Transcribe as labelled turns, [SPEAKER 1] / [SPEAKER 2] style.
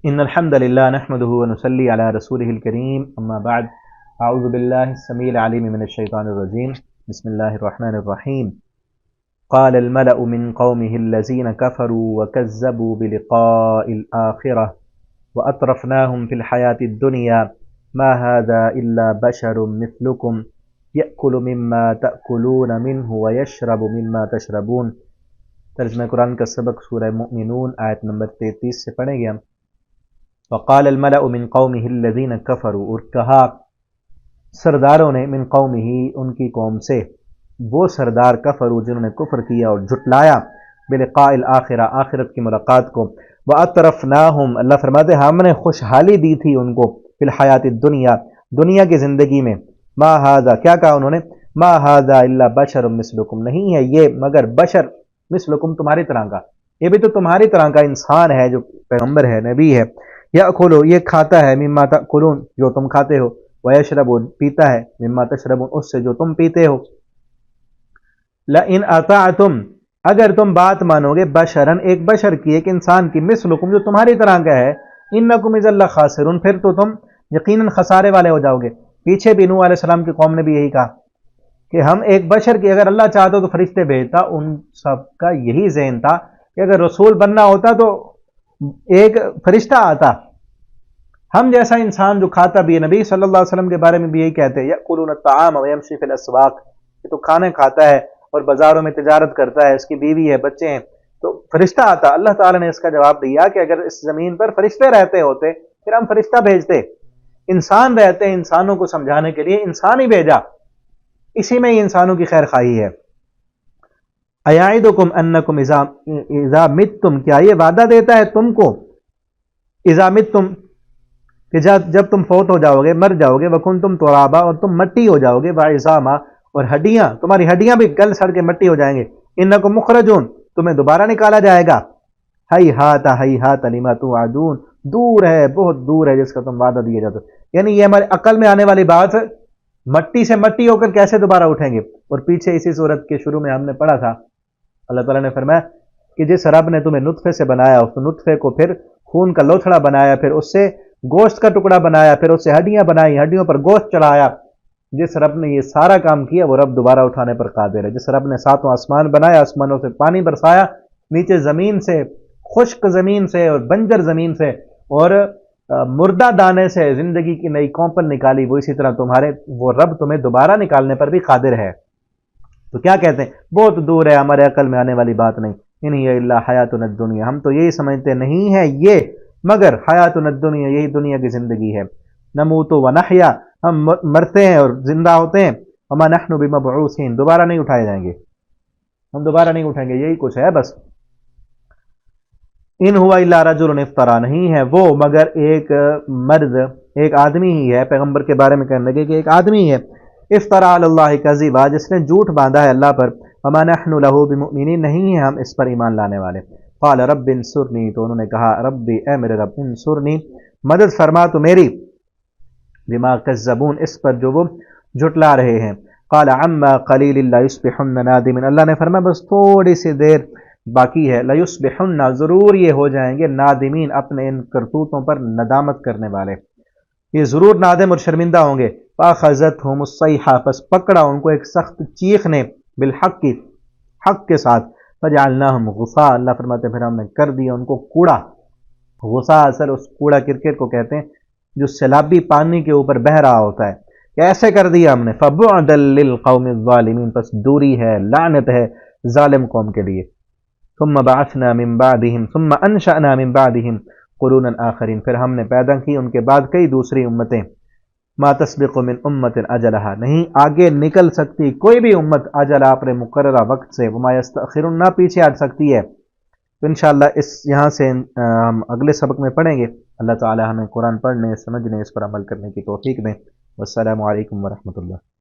[SPEAKER 1] إن الحمد لله نحمده ونصلي على رسوله الكريم أما بعد أعوذ بالله السميع العليم من الشيطان الرجيم بسم الله الرحمن الرحيم قال الملأ من قومه الذين كفروا وكذبوا بلقاء الآخرة وأطرفناهم في الحياة الدنيا ما هذا إلا بشر مثلكم يأكل مما تأكلون منه ويشرب مما تشربون۔ ترجمہ قرآن کا سبق سورہ مؤمنون آیت نمبر 33 سے پڑھیں گے ہم۔ وقال الملأ من قومه الذين كفروا، اور کہا سرداروں نے من قومه ان کی قوم سے، وہ سردار کفروا جنہوں نے کفر کیا اور جھٹلایا بلقاء الاخرہ آخرت کی ملاقات کو، واطرفناہم اللہ فرماتے ہم نے خوشحالی دی تھی ان کو فی الحیات الدنیا دنیا کی زندگی میں، ما ھذا کیا کہا انہوں نے، ما ھذا الا بشر مثلکم نہیں ہے یہ مگر بشر مثلکم تمہاری طرح کا، یہ بھی تو تمہاری طرح کا انسان ہے جو پیغمبر ہے نبی ہے، یأکلو یہ کھاتا ہے مما تأکلون جو تم کھاتے ہو، ویشرب پیتا ہے مما تشربون اس سے جو تم پیتے ہو، لئن اطعتم اگر تم بات مانو گے بشرن ایک بشر کی ایک انسان کی مثلکم جو تمہاری طرح کا ہے، انکم اذا لخاسرون پھر تو تم یقیناً خسارے والے ہو جاؤ گے۔ پیچھے بھی نوح علیہ السلام کی قوم نے بھی یہی کہا کہ ہم ایک بشر کی اگر اللہ چاہتا تو فرشتے بھیجتا، ان سب کا یہی ذہن تھا کہ اگر رسول بننا ہوتا تو ایک فرشتہ آتا، ہم جیسا انسان جو کھاتا بھی ہے۔ نبی صلی اللہ علیہ وسلم کے بارے میں بھی یہی کہتے ہیں یأکلون الطعام ویمشی فی الاسواق، یہ تو کھانے کھاتا ہے اور بازاروں میں تجارت کرتا ہے، اس کی بیوی ہے بچے ہیں، تو فرشتہ آتا۔ اللہ تعالیٰ نے اس کا جواب دیا کہ اگر اس زمین پر فرشتے رہتے ہوتے پھر ہم فرشتہ بھیجتے، انسان رہتے ہیں انسانوں کو سمجھانے کے لیے، انسان ہی بھیجا، اسی میں ہی انسانوں کی خیر خواہی ہے۔ ایعدکم انکم اذا متم کیا یہ وعدہ دیتا ہے تم کو، اذا متم کہ جب تم فوت ہو جاؤ گے مر جاؤ گے، وکنتم ترابا اور تم مٹی ہو جاؤ گے، وعظاما اور ہڈیاں تمہاری ہڈیاں بھی گل سڑ کے مٹی ہو جائیں گے، انکم مخرجون تمہیں دوبارہ نکالا جائے گا، ہیہات لما توعدون دور ہے بہت دور ہے جس کا تم وعدہ دیے جاتے، یعنی یہ ہمارے عقل میں آنے والی بات، مٹی سے مٹی ہو کر کیسے دوبارہ اٹھیں گے۔ اور پیچھے اسی صورت کے شروع میں ہم نے پڑھا تھا اللہ تعالیٰ نے فرمایا کہ جس رب نے تمہیں نطفے سے بنایا اس نطفے کو پھر خون کا لوتھڑا بنایا، پھر اس سے گوشت کا ٹکڑا بنایا، پھر اس سے ہڈیاں بنائی، ہڈیوں پر گوشت چڑھایا، جس رب نے یہ سارا کام کیا وہ رب دوبارہ اٹھانے پر قادر ہے۔ جس رب نے ساتوں آسمان بنایا، آسمانوں سے پانی برسایا، نیچے زمین سے خشک زمین سے اور بنجر زمین سے اور مردہ دانے سے زندگی کی نئی کونپن نکالی، وہ اسی طرح وہ رب تمہیں دوبارہ نکالنے پر بھی قادر ہے۔ تو کیا کہتے ہیں بہت دور ہے، ہمارے عقل میں آنے والی بات نہیں، ان ہی الا حیاتنا الدنیا ہم تو یہی سمجھتے نہیں ہے یہ مگر حیاتنا الدنیا یہی دنیا کی زندگی ہے، نموت و نحیا ہم مرتے ہیں اور زندہ ہوتے ہیں، وما نحن بمبعوثین دوبارہ نہیں اٹھائے جائیں گے، ہم دوبارہ نہیں اٹھیں گے، یہی کچھ ہے بس۔ ان ہوا الا رجل افترا نہیں ہے وہ مگر ایک مرد ایک آدمی ہی ہے، پیغمبر کے بارے میں کہنے لگے کہ ایک آدمی ہے، افترا علی اللہ کذبا جس نے جھوٹ باندھا ہے اللہ پر، وما نحن له بمؤمنین نہیں ہیں ہم اس پر ایمان لانے والے۔ قال رب انصرنی تو انہوں نے کہا ربی اے میرے رب انصرنی مدد فرما تو میری، بما کذبون اس پر جو وہ جھٹلا رہے ہیں، قال عما قلیل لا یصبحن نادمین اللہ نے فرمایا بس تھوڑی سی دیر باقی ہے، لیصبحن ضرور یہ ہو جائیں گے نادمین اپنے ان کرتوتوں پر ندامت کرنے والے، یہ ضرور نادم اور شرمندہ ہوں گے۔ فاخذتهم الصیحہ پس پکڑا ان کو ایک سخت چیخ نے، بالحق کی حق کے ساتھ، فجعلناہم غثاء اللہ فرماتے پھر ہم نے کر دیا ان کو کوڑا، غثاء اصل اس کوڑا کرکٹ کو کہتے ہیں جو سیلابی پانی کے اوپر بہہ رہا ہوتا ہے، کیسے کر دیا ہم نے، فبعدا للقوم الظالمین پس دوری ہے لعنت ہے ظالم قوم کے لیے۔ ثم بعثنا من بعدهم ثم انشأنا من بعدهم قرونا آخرین پھر ہم نے پیدا کی ان کے بعد کئی دوسری امتیں، ما تسبق من امت اجلہا نہیں آگے نکل سکتی کوئی بھی امت اجلہا اپنے مقررہ وقت سے، وما یستأخرون نہ پیچھے ہٹ سکتی ہے۔ تو انشاءاللہ یہاں سے ہم اگلے سبق میں پڑھیں گے۔ اللہ تعالی ہمیں قرآن پڑھنے سمجھنے اس پر عمل کرنے کی توفیق دیں۔ والسلام علیکم ورحمۃ اللہ۔